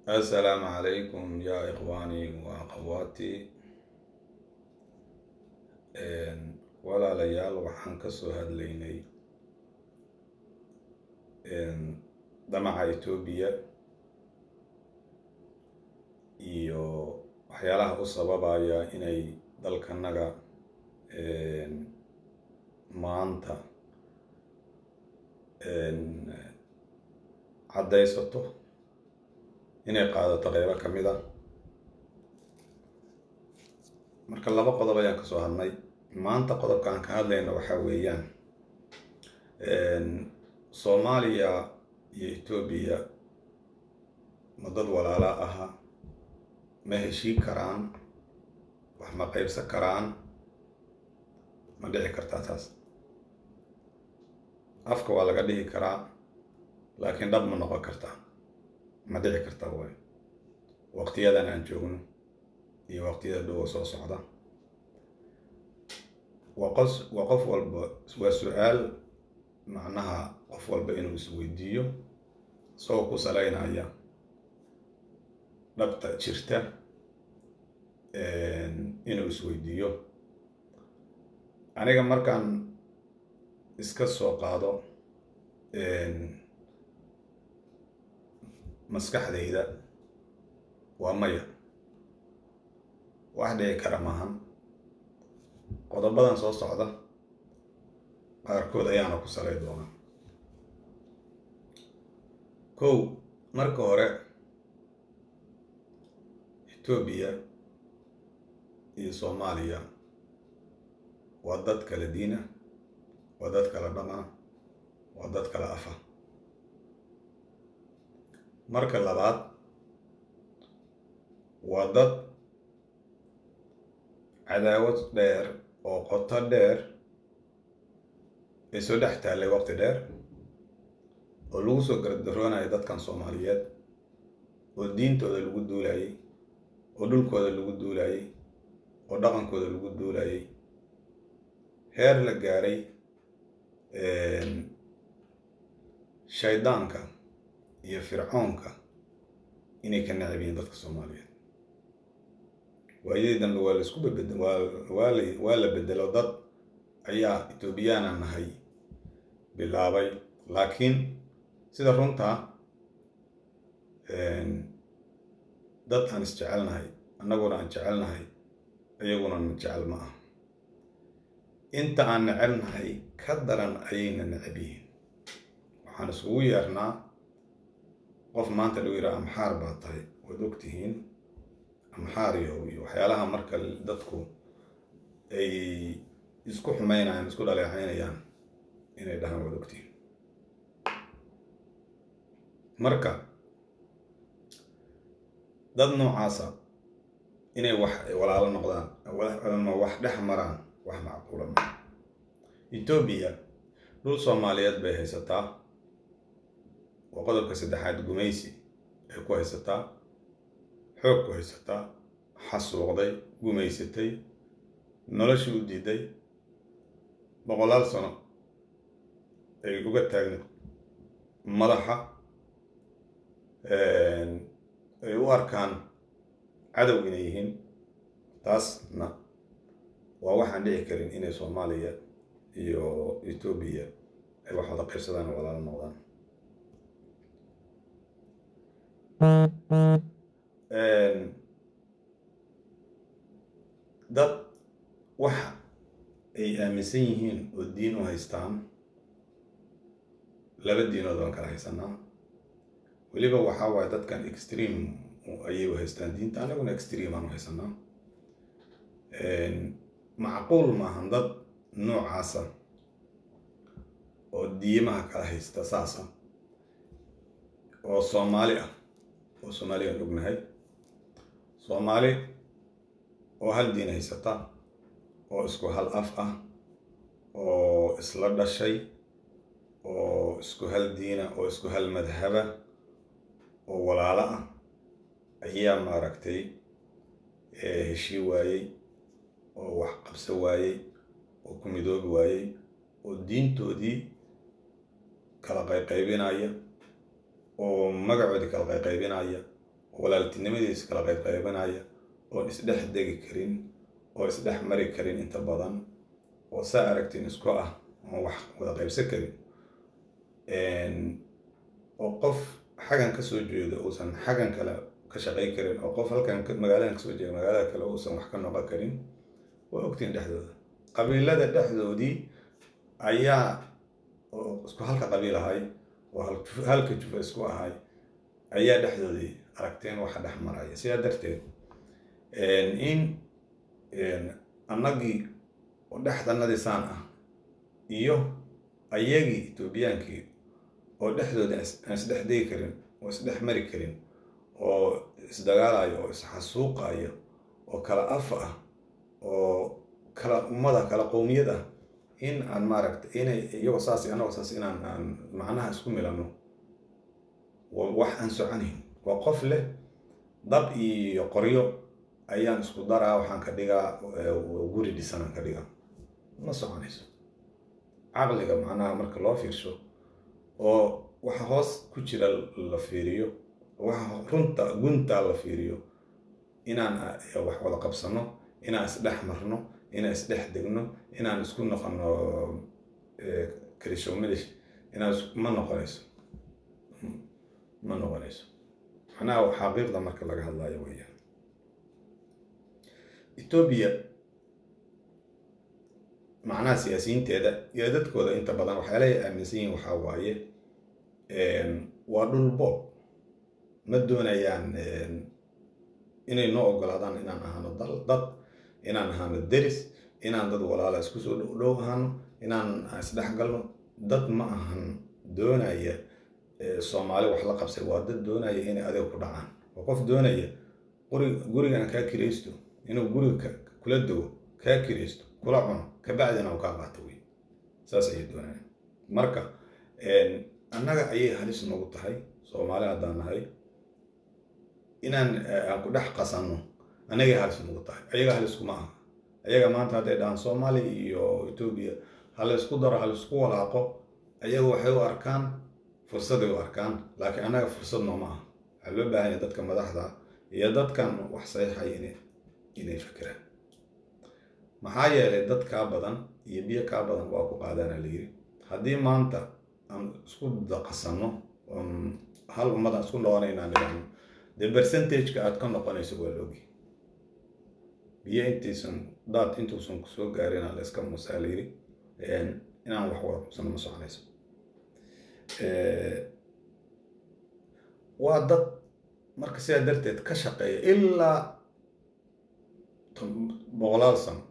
السلام عليكم يا إخواني وأخواتي. walaalayaal waxaan ka soo hadlaynay damaca Itoobiya iyo waxyaalaha u sababaya inay dalkanaga maanta caddaysato inay qaadato qaybo ka mid ah. marka laba qodob ayaan ka soo hadnay. maanta qodobka aan ka hadlayno waxaa weeyaan Soomaaliya iyo Itoobiya ma dad walaala aha, ma heshiin karaan, wax ma qaybsan karaan, ma dhici kartaa taas. afka waa laga dhihi karaa laakiin dhab ma noqon kartaa, ma dhici kartaa waay. waqtiyadan aan joogno iyo waqtiyada dhow soo socda waa qof walba waa su'aal macnaha qof walba inuu isweydiiyo isagoo ku salaynaya dhabta jirta, inuu isweydiiyo. aniga markaan iska soo qaado maskaxdayda waa maya, wax dhici kara maahan. qodobadan soo socda qaarkood ayaana ku salay doonaa. marka hore Itoobiya iyo Soomaaliya waa dad kala diina, waa dad kala dhaqana, waa dad kala afa. marka labaad waa dad cadaawad dheer oo qoto dheer ay soo dhex taallay waqti dheer oo lagu soo gardaroonayo dadkan Soomaaliyeed, oo diintooda lagu duulayay, oo dhulkooda lagu duulayay, oo dhaqankooda lagu duulayay, heer la gaaray shaydaanka iyo fircoonka inay ka necab yihiin dadka Soomaaliyeed. waayadii dambe waa la isku waa la bedelo, dad ayaa Itoobiyaan nahay bilaabay. laakiin sida runta dad aan isjecelnahay, annaguna aan jecelnahay, iyaguna na jecel ma ah. inta aan necelnahay ka daran ayayna necab yihiin. waxaan isugu yeernaa qof maanta lagu yidhaha amxaar baa tahay, waad ogtihiin amxaariyo iyo waxyaalaha marka dadku ay isku xumaynayaan, isku dhaleecaynayaan inay dhahaan waad ogtihiin. marka dad noocaasa inay wax walaalo noqdaan ama wax dhex maraan wax macquula ma. Itoobiya dhul Soomaaliyeed bay haysataa, waa qodobka saddexaad. gumaysi ay ku haysataa, xoog ku haysataa, xasuuqday, gumaysatay, noloshii u diiday, boqolaal sano ay uga taagna madaxa, ay u arkaan cadow inay yihiin. taasna waa waxaan dhici karin inay Soomaaliya iyo Itoobiya ay wax wada qaybsadaan oo walaalo noqdaan. dad wax ay aaminsan yihiin oo diin u haystaan, laba diinood waan kala haysanaa. weliba waxaa waaye dadkan extreme ayay u haystaan diinta, anaguna extreme aan u haysanaa. macquul maahan dad noocaasa oo diimaha kala haysta saasa oo Soomaali ah, oo Soomaaliyan ognahay. Soomaali oo hal diin haysata, oo isku hal af ah, oo isla dhashay, oo isku hal diina, oo isku hal madhaba, oo walaalo ah ayaa maaragtay heshii waayey, oo wax qabsa waayey, oo ku midoobi waayey, oo diintoodii kala qaybinaya, oo magacoodii kala qaybinaya, walaaltinimadiisa kala qaybqaybanaya oo isdhex degi karin oo isdhex mari karin inta badan oo saa aragtiin isku ah oo wax wada qaybsan karin oo qof xagan ka soo jeedo uusan xagan kale ka shaqay karin oo qof halkan magaaladan ka soo jeeda magaalada kale uusan wax ka noqon karin waa ogtiin dhexdooda qabiilada dhexdoodii ayaa isku halka qabiil ahay oo halka jufa isku ahay ayaa dhexdoodii aragteen waxa dhex maraya sidaa darteed in annagii oo dhexdanadii saan ah iyo ayagii Etoobiyaankii oo dhexdooda aan isdhex degi karin oo isdhex mari karin oo isdagaalayo oo isxasuuqayo oo kala af ah oo kala ummada kala qowmiyad ah in aan maaragtay inay iyagoo saas iyo anagoo saas inaan macnaha isku milano wax aan soconayn waa qof leh dab iyo qoryo ayaan isku daraa waxaan ka dhigaa guri dhisanaan ka dhigaa ma soconayso caqliga macnaha marka loo fiirsho oo waxa hoos ku jira la fiiriyo waxa runta gunta la fiiriyo inaan wax wada qabsano inaan isdhex marno inaan isdhex degno inaan isku noqono kalishoomidish inaan ma noqonayso macnaha xaqiiqda marka laga hadlayo weeyaan Ethiopia macnaha siyaasiyiinteeda iyo dadkooda inta badan waxay leeyahay aaminsan yihiin waxa waaye waa dhul boob ma doonayaan inay noo ogolaadaan inaan ahaano dad inaan ahaano deris inaan dad walaala isku soo dhow ahaano inaan isdhex galno dad ma ahan doonaya Soomaali wax la qabsay waa dad doonaya inay adeeg ku dhacaan waa qof doonaya guriga aan kaa kiraysto inuu guriga kula dago kaa kiraysto kula cuno kabacdina uu kaa qaato wey saas ayay doonayaan marka annaga ayay halis nagu tahay Soomaali haddaan nahay inaan ku dhex qasanno annaga halis nagu tahay ayaga halis kuma aha ayaga maanta hadday dhahaan Soomaali iyo Ethiopia hal isku daro hal isku walaaqo ayaga waxay u arkaan fursaday u arkaan laakiin annaga fursad nooma aha waxaa loo baahan yahay dadka madaxda iyo dadkan wax saxiixaya inay fikiraan maxaa yeelay dad kaa badan iyo biyo kaa badan waa ku qaadana la yiri haddii maanta aan isku daqasanno hal ummadan isku noqonaynaa nidhaahno dee percentage-ka aad ka noqonayso waa loogi biyo intuusan kusoo gaarina la iska musaa la yiri inaan wax wada qabsano ma soconayso waa dad marka sidaa darteed ka shaqeeya ilaa 100 sano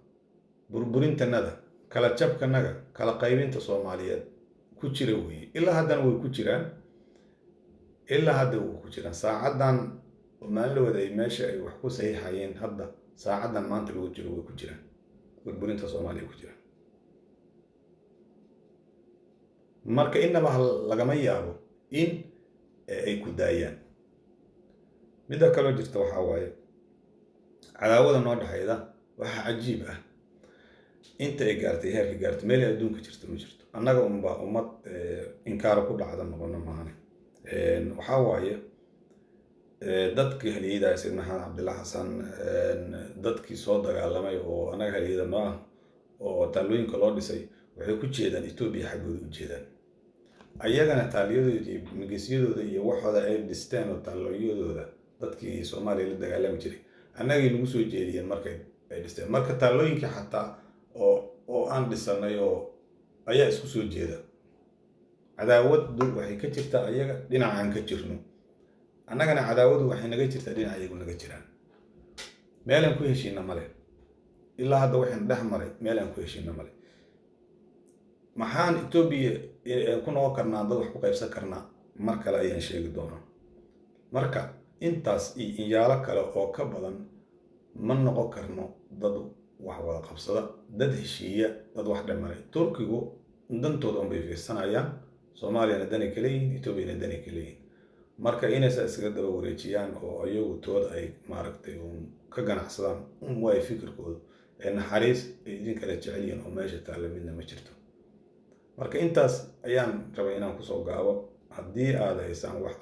burburintanada kala jabkanaga kala qaybinta Soomaaliyeed ku jira weeye ilaa haddana way ku jiraan saacadan maalin wada ay meesha ay wax ku saxiixayeen hadda saacadan maanta lagu jiro way ku jiraan burburinta Soomaaliyeed ku jiraan marka inaba lagama yaabo in ay ku daayaan midda kale jirta waxa waaye cadaawada noo dhaxayda waxa cajiib ah inta ay gaartay heerka gaartay meel adduunka jirto ma jirto annaga ummad inkaar ku dhacda noqono maahane waxa waaye dadkii haliyada Sayid Maxamed Cabdullaahi Xasan dadkii soo dagaalamay oo anaga haliyada noo ah oo taalooyinka loo dhisay waxay ku jeedaan Ethiopia xaggooda u jeedaan ayagana taaliyadooda iyo migisyadooda iyo waxooda ay dhisteen oo taalooyadooda dadkii Soomaaliya la dagaalami jiray annagii lagu soo jeediyeen markay ay dhisteen marka taalooyinkii xataa oo aan dhisanay oo ayaa isku soo jeeda cadaawadu waxay ka jirtaa ayaga dhinacaan ka jirno annagana cadaawadu waxay naga jirtaa dhinac ayagu naga jiraan meelaan ku heshiina male ilaa hadda waxaan dhex maray meelaan ku heshiina male maxaan Ethiopia ku noqon karnaa dad wax ku qaybsan karnaa mar kale ayaan sheegi doonaa marka intaas iyo inyaalo kale oo ka badan ma noqon karno dad wax wada qabsada dad heshiiya dad wax dhamaray Turkigu dantooda un bay fiirsanayaan Soomaaliyana danay ka leeyihiin Ethiopiana danay ka leeyihiin marka inaysa iskaga daba wareejiyaan oo ayagu tooda ay maaragtay ka ganacsadaan way fikirkooda naxariis ay idin kala jecel yihiin oo meesha taalla midna ma jirto marka intaas ayaan rabay inaan kusoo gaabo haddii aad haysaan wax